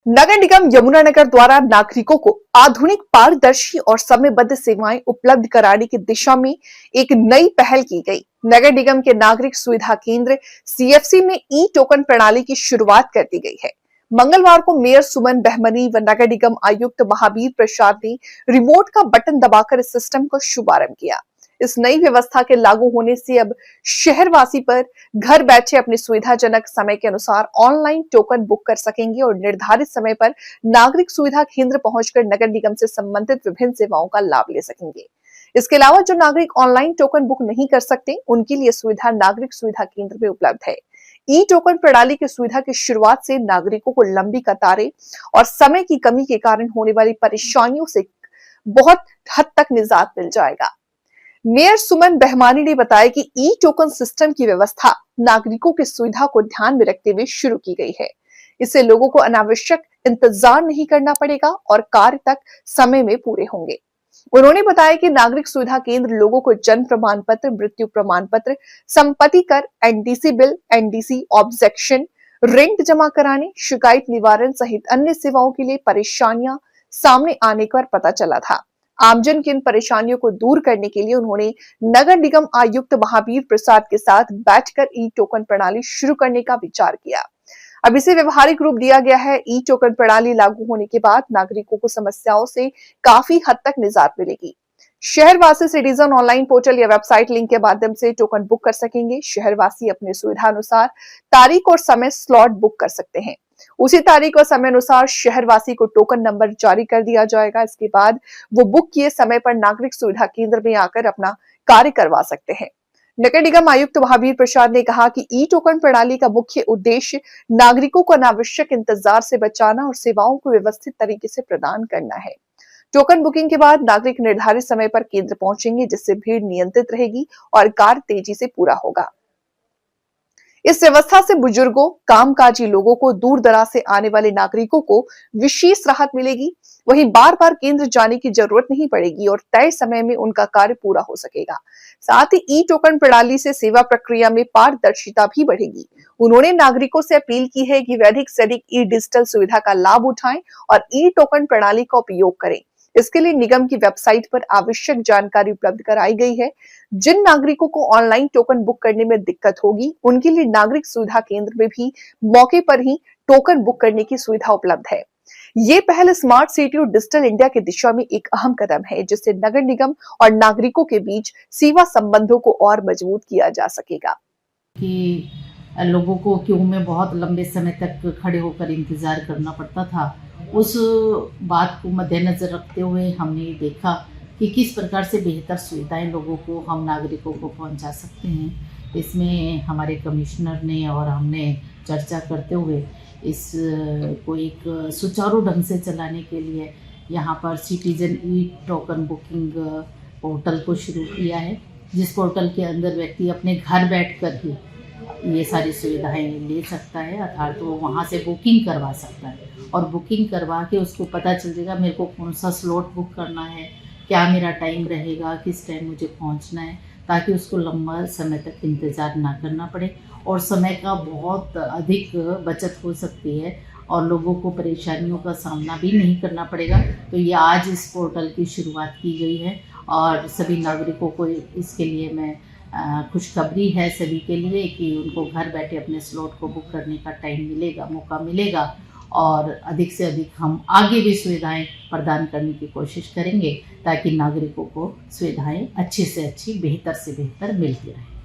नगर निगम यमुनानगर द्वारा नागरिकों को आधुनिक, पारदर्शी और समयबद्ध सेवाएं उपलब्ध कराने की दिशा में एक नई पहल की गई। नगर निगम के नागरिक सुविधा केंद्र सीएफसी में ई टोकन प्रणाली की शुरुआत कर दी गई है। मंगलवार को मेयर सुमन बहमनी व नगर निगम आयुक्त महावीर प्रसाद ने रिमोट का बटन दबाकर इस सिस्टम का शुभारंभ किया। इस नई व्यवस्था के लागू होने से अब शहरवासी पर घर बैठे अपने सुविधाजनक समय के अनुसार ऑनलाइन टोकन बुक कर सकेंगे और निर्धारित समय पर नागरिक सुविधा केंद्र पहुंचकर नगर निगम से संबंधित विभिन्न सेवाओं का लाभ ले सकेंगे। इसके अलावा जो नागरिक ऑनलाइन टोकन बुक नहीं कर सकते, उनके लिए सुविधा नागरिक सुविधा केंद्र में उपलब्ध है। ई टोकन प्रणाली की सुविधा की शुरुआत से नागरिकों को लंबी कतारें और समय की कमी के कारण होने वाली परेशानियों से बहुत हद तक निजात मिल जाएगा। मेयर सुमन बहमानी ने बताया कि ई टोकन सिस्टम की व्यवस्था नागरिकों की सुविधा को ध्यान में रखते हुए शुरू की गई है। इससे लोगों को अनावश्यक इंतजार नहीं करना पड़ेगा और कार्य तक समय में पूरे होंगे। उन्होंने बताया कि नागरिक सुविधा केंद्र लोगों को जन्म प्रमाण पत्र, मृत्यु प्रमाण पत्र, संपत्ति कर, NDC bill, NDC objection, rent जमा कराने, शिकायत निवारण सहित अन्य सेवाओं के लिए परेशानियां सामने आने पर पता चला था। आमजन की इन परेशानियों को दूर करने के लिए उन्होंने नगर निगम आयुक्त महावीर प्रसाद के साथ बैठकर ई टोकन प्रणाली शुरू करने का विचार किया। अब इसे व्यवहारिक रूप दिया गया है। ई टोकन प्रणाली लागू होने के बाद नागरिकों को समस्याओं से काफी हद तक निजात मिलेगी। शहरवासी सिटीजन ऑनलाइन पोर्टल या वेबसाइट लिंक के माध्यम से टोकन बुक कर सकेंगे। शहरवासी अपने सुविधा अनुसार तारीख और समय स्लॉट बुक कर सकते हैं। उसी तारीख और समय अनुसार शहरवासी को टोकन नंबर जारी कर दिया जाएगा। इसके बाद वो बुक किए समय पर नागरिक सुविधा केंद्र में आकर अपना कार्य करवा सकते हैं। नगर निगम आयुक्त महावीर प्रसाद ने कहा कि ई टोकन प्रणाली का मुख्य उद्देश्य नागरिकों को अनावश्यक इंतजार से बचाना और सेवाओं को व्यवस्थित तरीके से प्रदान करना है। टोकन बुकिंग के बाद नागरिक निर्धारित समय पर केंद्र पहुंचेंगे, जिससे भीड़ नियंत्रित रहेगी और कार्य तेजी से पूरा होगा। इस व्यवस्था से बुजुर्गों, कामकाजी लोगों को, दूर दराज से आने वाले नागरिकों को विशेष राहत मिलेगी। वहीं बार बार केंद्र जाने की जरूरत नहीं पड़ेगी और तय समय में उनका कार्य पूरा हो सकेगा। साथ ही ई टोकन प्रणाली से सेवा प्रक्रिया में पारदर्शिता भी बढ़ेगी। उन्होंने नागरिकों से अपील की है कि वे अधिक से अधिक ई डिजिटल सुविधा का लाभ उठाएं और ई टोकन प्रणाली का उपयोग करें। इसके लिए निगम की वेबसाइट पर आवश्यक जानकारी उपलब्ध कराई गई है। जिन नागरिकों को ऑनलाइन टोकन बुक करने में दिक्कत होगी, उनके लिए नागरिक सुविधा केंद्र में भी मौके पर ही टोकन बुक करने की सुविधा उपलब्ध है। ये पहल स्मार्ट सिटी और डिजिटल इंडिया की दिशा में एक अहम कदम है, जिससे नगर निगम और नागरिकों के बीच सेवा संबंधों को और मजबूत किया जा सकेगा। कि लोगों को क्यू में बहुत लंबे समय तक खड़े होकर इंतज़ार करना पड़ता था, उस बात को मद्देनज़र रखते हुए हमने देखा कि किस प्रकार से बेहतर सुविधाएं लोगों को, हम नागरिकों को पहुंचा सकते हैं। इसमें हमारे कमिश्नर ने और हमने चर्चा करते हुए इस को एक सुचारू ढंग से चलाने के लिए यहाँ पर सिटीजन ई टोकन बुकिंग पोर्टल को शुरू किया है, जिस पोर्टल के अंदर व्यक्ति अपने घर बैठकर ही ये सारी सुविधाएं ले सकता है। अर्थात वो वहाँ से बुकिंग करवा सकता है और बुकिंग करवा के उसको पता चल जाएगा मेरे को कौन सा स्लॉट बुक करना है, क्या मेरा टाइम रहेगा, किस टाइम मुझे पहुँचना है, ताकि उसको लंबा समय तक इंतज़ार ना करना पड़े और समय का बहुत अधिक बचत हो सकती है और लोगों को परेशानियों का सामना भी नहीं करना पड़ेगा। तो ये आज इस पोर्टल की शुरुआत की गई है और सभी नागरिकों को इसके लिए मैं खुशखबरी है सभी के लिए कि उनको घर बैठे अपने स्लॉट को बुक करने का टाइम मिलेगा, मौका मिलेगा और अधिक से अधिक हम आगे भी सुविधाएं प्रदान करने की कोशिश करेंगे ताकि नागरिकों को सुविधाएं अच्छी से अच्छी, बेहतर से बेहतर मिलती रहें।